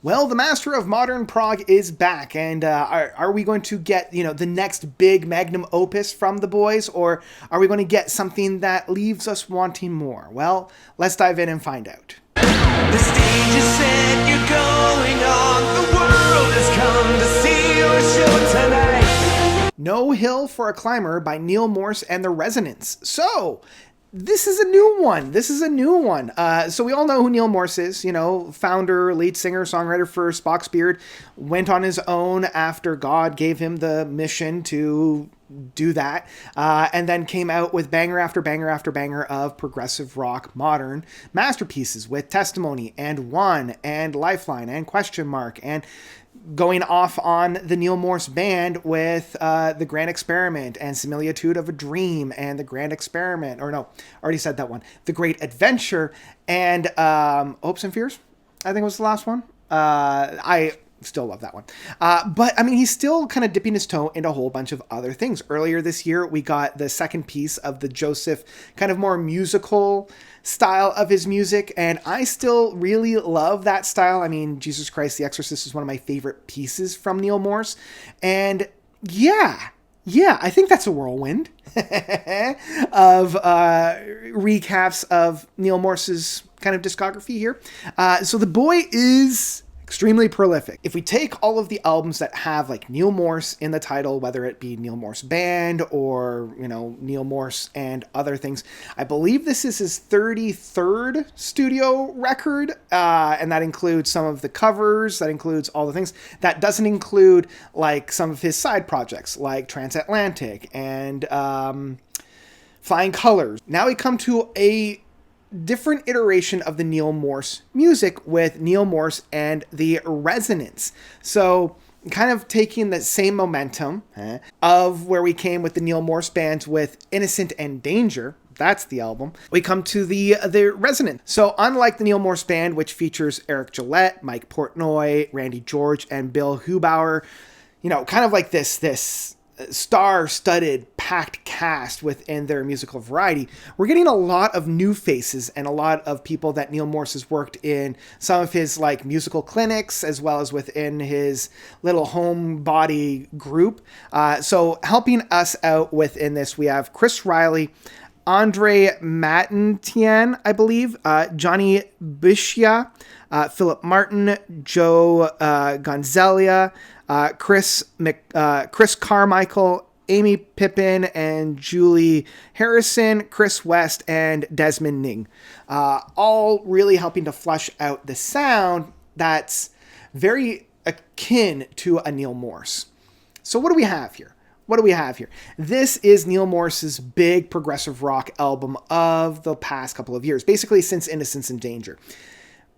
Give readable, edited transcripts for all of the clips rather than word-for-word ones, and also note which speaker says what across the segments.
Speaker 1: Well, the master of modern prog is back, and are we going to get, the next big magnum opus from the boys, or are we going to get something that leaves us wanting more? Well, let's dive in and find out.
Speaker 2: The stage is set, you're going on. The world has come to see your show tonight.
Speaker 1: No Hill for a Climber by Neal Morse and the Resonance. So, this is a new one. So we all know who Neal Morse is, founder, lead singer, songwriter for Spock's Beard. Went on his own after God gave him the mission to do that. And then came out with banger after banger after banger of progressive rock modern masterpieces with Testimony and One and Lifeline and Question Mark and going off on the Neal Morse Band with The Grand Experiment and Similitude of a Dream and The Grand Experiment, or no, already said that one, The Great Adventure and Hopes and Fears, I think was the last one. I still love that one. But I mean, he's still kind of dipping his toe into a whole bunch of other things. Earlier this year, we got the second piece of the Joseph kind of more musical style of his music, and I still really love that style. I mean, Jesus Christ, The Exorcist is one of my favorite pieces from Neal Morse, and yeah, I think that's a whirlwind of recaps of Neal Morse's kind of discography here. So the boy is extremely prolific. If we take all of the albums that have like Neal Morse in the title, whether it be Neal Morse Band or, Neal Morse and other things, I believe this is his 33rd studio record. And that includes some of the covers, that includes all the things. That doesn't include like some of his side projects like Transatlantic and Flying Colors. Now we come to a different iteration of the Neal Morse music with Neal Morse and the Resonance. So kind of taking the same momentum of where we came with the Neal Morse Band with Innocent and Danger. That's the album. We come to the Resonance. So unlike the Neal Morse Band, which features Eric Gillette, Mike Portnoy, Randy George, and Bill Hubauer, kind of like this star-studded, packed cast within their musical variety, we're getting a lot of new faces and a lot of people that Neal Morse has worked in some of his like musical clinics as well as within his little homebody group. So helping us out within this, we have Chris Riley, Andre Matentian, I believe, Johnny Bishia, Philip Martin, Joe Gonzalia, Chris Carmichael, Amy Pippin, and Julie Harrison, Chris West, and Desmond Ning. All really helping to flush out the sound that's very akin to a Neal Morse. So what do we have here? This is Neal Morse's big progressive rock album of the past couple of years, basically since Innocence and Danger.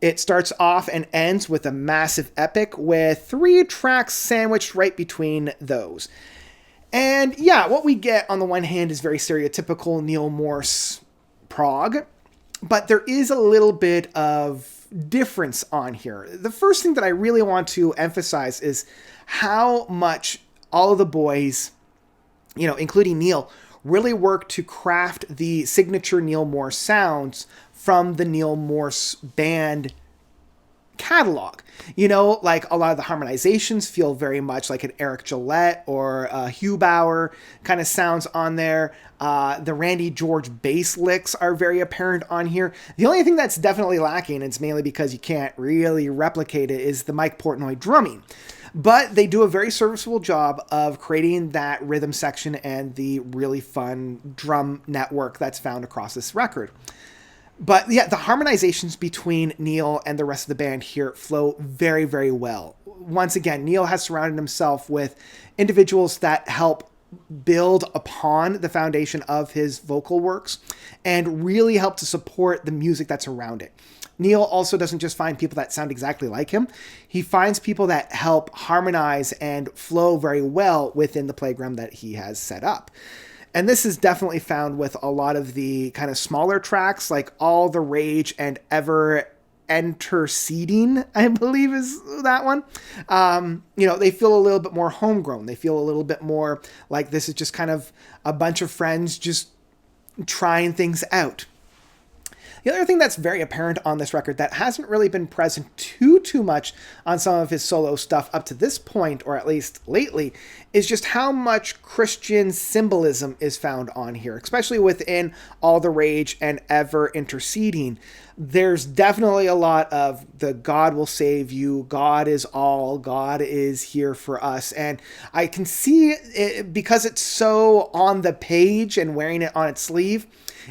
Speaker 1: It starts off and ends with a massive epic with 3 tracks sandwiched right between those. And yeah, what we get on the one hand is very stereotypical Neal Morse prog, but there is a little bit of difference on here. The first thing that I really want to emphasize is how much all of the boys, including Neal, really worked to craft the signature Neal Morse sounds from the Neal Morse Band catalog. Like a lot of the harmonizations feel very much like an Eric Gillette or a Hubauer kind of sounds on there. The Randy George bass licks are very apparent on here. The only thing that's definitely lacking, and it's mainly because you can't really replicate it, is the Mike Portnoy drumming. But they do a very serviceable job of creating that rhythm section and the really fun drum network that's found across this record. But yeah, the harmonizations between Neal and the rest of the band here flow very, very well. Once again, Neal has surrounded himself with individuals that help build upon the foundation of his vocal works and really help to support the music that's around it. Neal also doesn't just find people that sound exactly like him. He finds people that help harmonize and flow very well within the playground that he has set up. And this is definitely found with a lot of the kind of smaller tracks, like All the Rage and Ever Interceding, I believe is that one. They feel a little bit more homegrown. They feel a little bit more like this is just kind of a bunch of friends just trying things out. The other thing that's very apparent on this record that hasn't really been present too much on some of his solo stuff up to this point, or at least lately, is just how much Christian symbolism is found on here, especially within All the Rage and Ever Interceding. There's definitely a lot of the God will save you, God is all, God is here for us. And I can see it because it's so on the page and wearing it on its sleeve,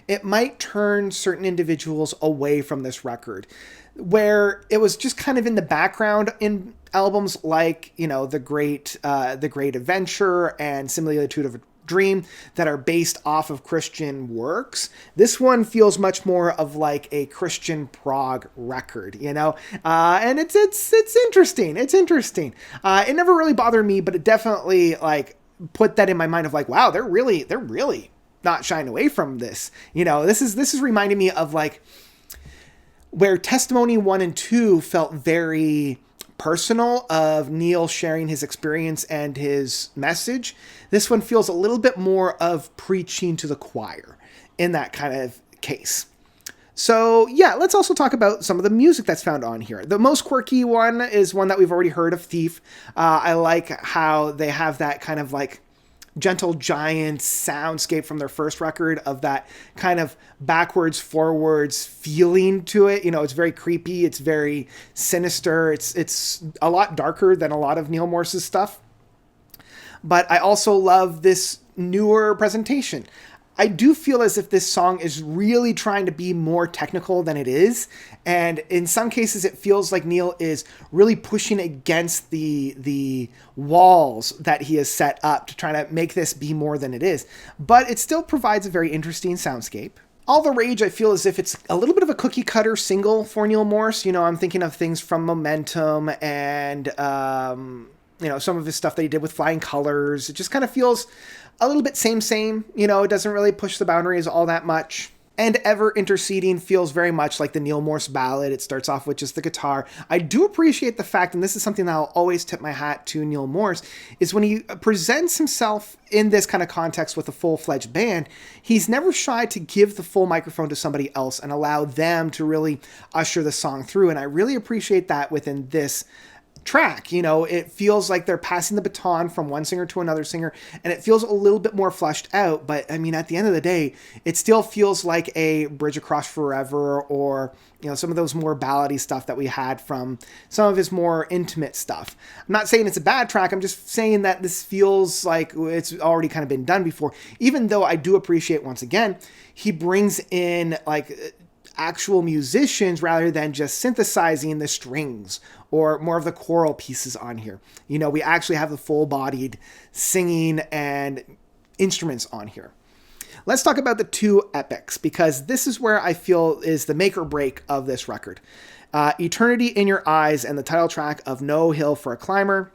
Speaker 1: it might turn certain individuals away from this record, where it was just kind of in the background in albums like, The Great Adventure and Similitude of a Dream that are based off of Christian works. This one feels much more of like a Christian prog record, and it's interesting. It's interesting. It never really bothered me, but it definitely like put that in my mind of like, wow, they're really not shying away from this. This is reminding me of like where Testimony 1 and 2 felt very personal, of Neal sharing his experience and his message. This one feels a little bit more of preaching to the choir in that kind of case. So yeah, let's also talk about some of the music that's found on here. The most quirky one is one that we've already heard of, Thief. I like how they have that kind of like Gentle Giant soundscape from their first record, of that kind of backwards forwards feeling to it. It's very creepy, it's very sinister, it's a lot darker than a lot of Neal Morse's stuff. But I also love this newer presentation. I do feel as if this song is really trying to be more technical than it is. And in some cases, it feels like Neal is really pushing against the walls that he has set up to try to make this be more than it is. But it still provides a very interesting soundscape. All the Rage, I feel as if it's a little bit of a cookie cutter single for Neal Morse. I'm thinking of things from Momentum and, some of his stuff that he did with Flying Colors. It just kind of feels a little bit same. It doesn't really push the boundaries all that much. And Ever Interceding feels very much like the Neal Morse ballad. It starts off with just the guitar. I do appreciate the fact, and this is something that I'll always tip my hat to Neal Morse, is when he presents himself in this kind of context with a full-fledged band, he's never shy to give the full microphone to somebody else and allow them to really usher the song through. And I really appreciate that within this track. It feels like they're passing the baton from one singer to another singer, and it feels a little bit more fleshed out. But I mean, at the end of the day, it still feels like a Bridge Across Forever, or some of those more ballady stuff that we had from some of his more intimate stuff. I'm not saying it's a bad track, I'm just saying that this feels like it's already kind of been done before, even though I do appreciate, once again, he brings in like actual musicians rather than just synthesizing the strings or more of the choral pieces on here. We actually have the full-bodied singing and instruments on here. Let's talk about the two epics, because this is where I feel is the make or break of this record. Eternity in Your Eyes and the title track of No Hill for a Climber.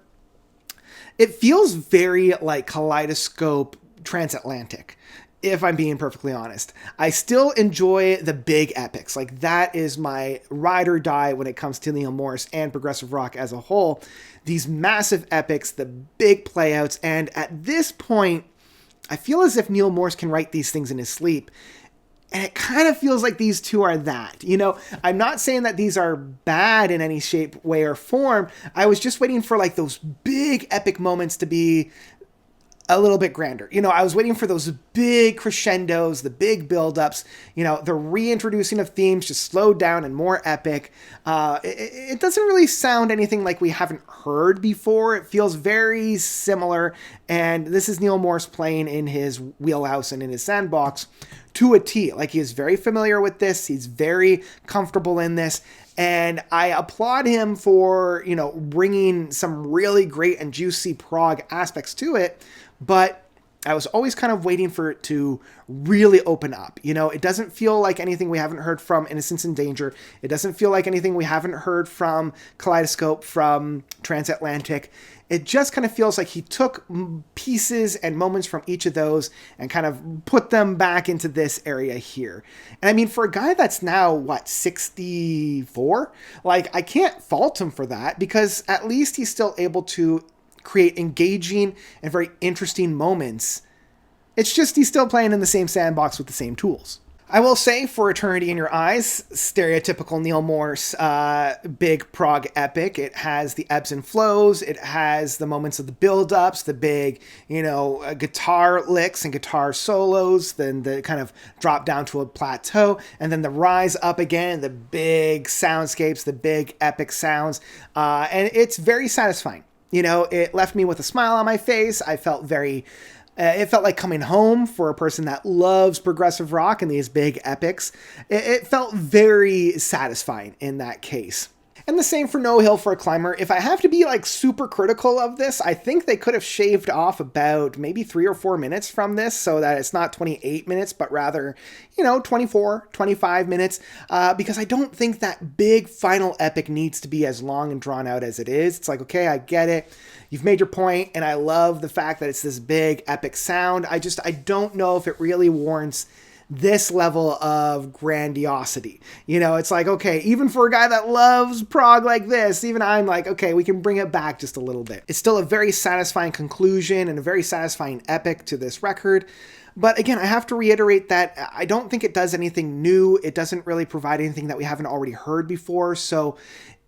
Speaker 1: It feels very like Kaleidoscope Transatlantic, if I'm being perfectly honest. I still enjoy the big epics. Like, that is my ride or die when it comes to Neal Morse and progressive rock as a whole. These massive epics, the big playouts, and at this point, I feel as if Neal Morse can write these things in his sleep. And it kind of feels like these two are that. I'm not saying that these are bad in any shape, way, or form. I was just waiting for like those big epic moments to be a little bit grander. I was waiting for those big crescendos, the big buildups, the reintroducing of themes just slowed down and more epic. It doesn't really sound anything like we haven't heard before. It feels very similar. And this is Neal Morse playing in his wheelhouse and in his sandbox to a T. Like, he is very familiar with this. He's very comfortable in this. And I applaud him for, bringing some really great and juicy prog aspects to it. But I was always kind of waiting for it to really open up. It doesn't feel like anything we haven't heard from Innocence in Danger. It doesn't feel like anything we haven't heard from Kaleidoscope, from Transatlantic. It just kind of feels like he took pieces and moments from each of those and kind of put them back into this area here. And I mean, for a guy that's now, 64? Like, I can't fault him for that, because at least he's still able to create engaging and very interesting moments. It's just he's still playing in the same sandbox with the same tools. I will say, For Eternity in Your Eyes, stereotypical Neal Morse, big prog epic. It has the ebbs and flows. It has the moments of the build-ups, the big, guitar licks and guitar solos, then the kind of drop down to a plateau, and then the rise up again, the big soundscapes, the big epic sounds, and it's very satisfying. It left me with a smile on my face. I felt very... it felt like coming home for a person that loves progressive rock and these big epics. It felt very satisfying in that case. And the same for No Hill for a Climber. If I have to be super critical of this, I think they could have shaved off about maybe 3 or 4 minutes from this so that it's not 28 minutes, but rather, 24, 25 minutes. Because I don't think that big final epic needs to be as long and drawn out as it is. It's like, okay, I get it. You've made your point, and I love the fact that it's this big epic sound. I don't know if it really warrants this level of grandiosity. It's like, okay, even for a guy that loves prog like this, even I'm like, okay, we can bring it back just a little bit. It's still a very satisfying conclusion and a very satisfying epic to this record. But again, I have to reiterate that I don't think it does anything new. It doesn't really provide anything that we haven't already heard before. So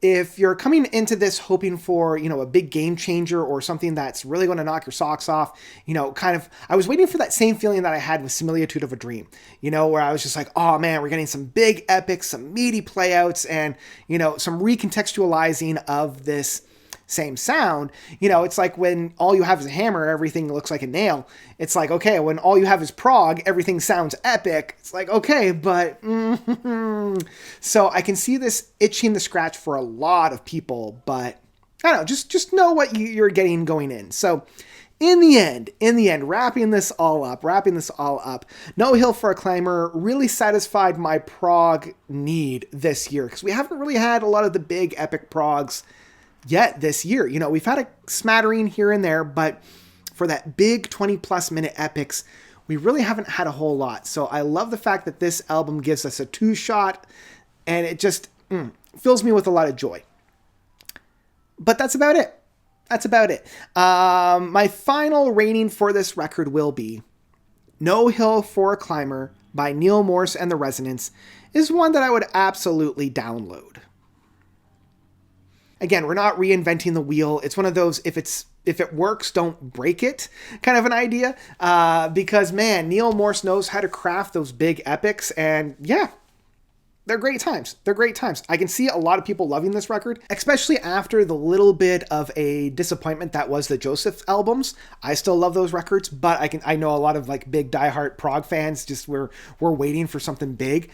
Speaker 1: if you're coming into this hoping for, a big game changer or something that's really going to knock your socks off, I was waiting for that same feeling that I had with Similitude of a Dream, where I was just like, oh man, we're getting some big epics, some meaty playouts, and, some recontextualizing of this same sound. It's like when all you have is a hammer, everything looks like a nail. It's like, okay, when all you have is prog, everything sounds epic. It's like, okay, but so I can see this itching the scratch for a lot of people, but I don't know, just know what you're getting going in. So in the end, wrapping this all up, No Hill for a Climber really satisfied my prog need this year, because we haven't really had a lot of the big epic progs yet this year. We've had a smattering here and there, but for that big 20+ minute epics, we really haven't had a whole lot. So I love the fact that this album gives us a 2-shot, and it just fills me with a lot of joy. But that's about it. My final rating for this record will be No Hill for a Climber by Neal Morse and the Resonance is one that I would absolutely download. Again, we're not reinventing the wheel. It's one of those, if it works, don't break it kind of an idea. Because, man, Neal Morse knows how to craft those big epics. And, yeah, they're great times. I can see a lot of people loving this record, especially after the little bit of a disappointment that was the Joseph albums. I still love those records, but I know a lot of big diehard prog fans just we're waiting for something big.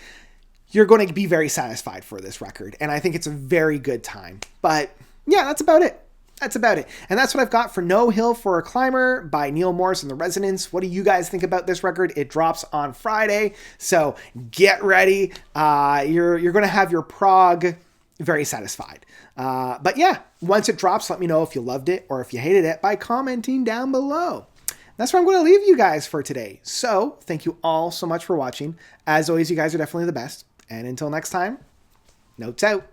Speaker 1: You're going to be very satisfied for this record, and I think it's a very good time. But yeah, that's about it. And that's what I've got for No Hill for a Climber by Neal Morse and the Resonance. What do you guys think about this record? It drops on Friday, so get ready. You're going to have your prog very satisfied. But yeah, once it drops, let me know if you loved it or if you hated it by commenting down below. That's where I'm going to leave you guys for today. So thank you all so much for watching. As always, you guys are definitely the best. And until next time, notes out.